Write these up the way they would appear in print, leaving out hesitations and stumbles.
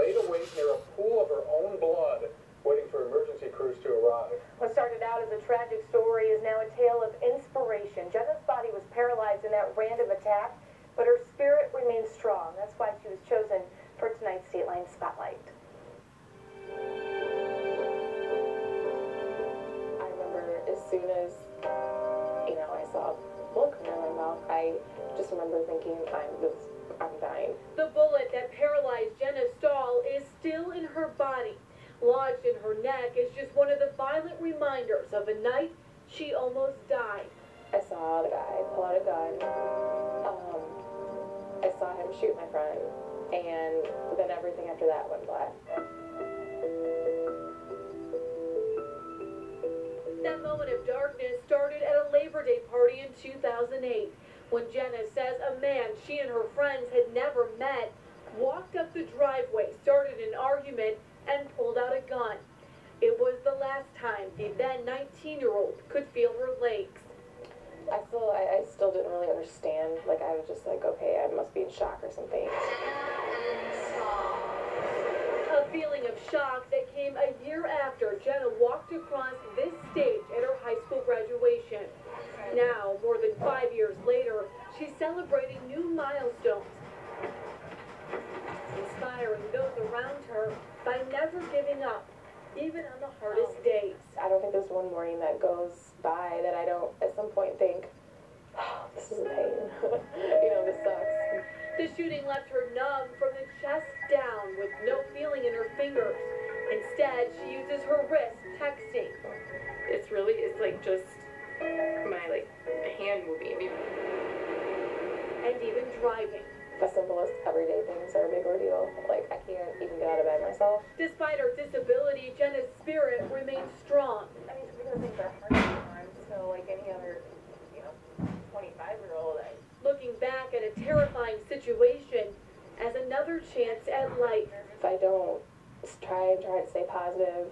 laid awake near a pool of her own blood, waiting for emergency crews to arrive. What started out as a tragic story is now a tale of inspiration. Jenna's body was paralyzed in that random attack, but her spirit remains strong. That's why she was chosen for tonight's Dateline Spotlight. I remember as soon as, I saw blood coming out of my mouth, I just remember thinking, I'm dying. The bullet that paralyzed Jenna Stahl is still in her body. Lodged in her neck is just one of the violent reminders of a night she almost died. I saw the guy pull out a gun. I saw him shoot my friend, and then everything after that went black. That moment of darkness started at a Labor Day party in 2008, when Jenna says a man she and her friends had never met walked up the driveway, started an argument, and pulled out a gun. It was the last time the then 19-year-old could feel her legs. I still didn't really understand. I was just like, okay, I must be in shock or something. A feeling of shock that came a year after Jenna walked across this stage at her high school graduation. Now, more than 5 years later, she's celebrating new milestones, inspiring those around her by never giving up, even on the hardest days. I don't think there's one morning that goes by that I don't at some point think, oh, this is a pain. This sucks. The shooting left her numb from the chest down with no feeling in her fingers. Instead, she uses her wrist texting. It's like just my hand moving. And even driving. The simplest everyday things are a big ordeal. I can't even get out of bed myself. Despite her disability, Jenna's spirit remains strong. Some of the things are hard sometimes, so like any other, 25-year-old. Looking back at a terrifying situation as another chance at life. If I don't try to stay positive,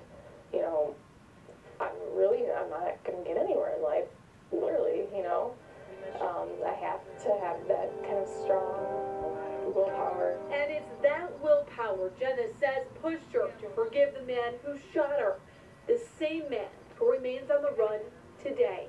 I'm not going to get anywhere in life, literally, I have to have that kind of strong willpower. And it's that willpower, Jenna says, pushed her to forgive the man who shot her, the same man who remains on the run today.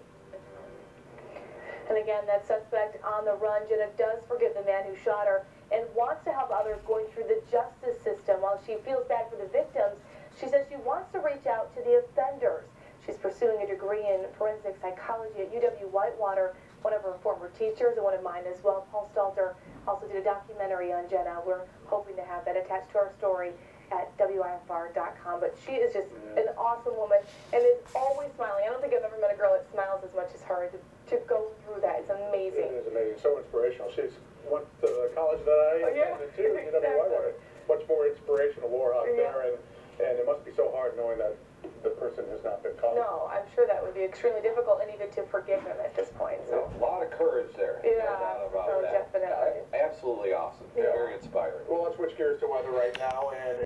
And again, that suspect on the run, Jenna does forgive the man who shot her and wants to help others going through the justice system. While she feels bad for the victims, she says she wants to reach out to the offenders. She's pursuing a degree in forensic psychology at UW-Whitewater. One of her former teachers and one of mine as well, Paul Stalter, also did a documentary on Jenna. We're hoping to have that attached to our story at WIFR.com. But she is just an awesome woman and is always smiling. I don't think I've ever met a girl that smiles as much as her. To go through that, it's amazing. It is amazing, so inspirational. She's went to the college that I attended too, UW-Whitewater. Much more inspirational war out there, and it must be so hard knowing that the person has not been caught. No, I'm sure that would be extremely difficult, and even to forgive him at this point. So a lot of courage there. Yeah, no doubt about so that. definitely. Absolutely awesome. Yeah. Very inspiring. Well, let's switch gears to weather right now, and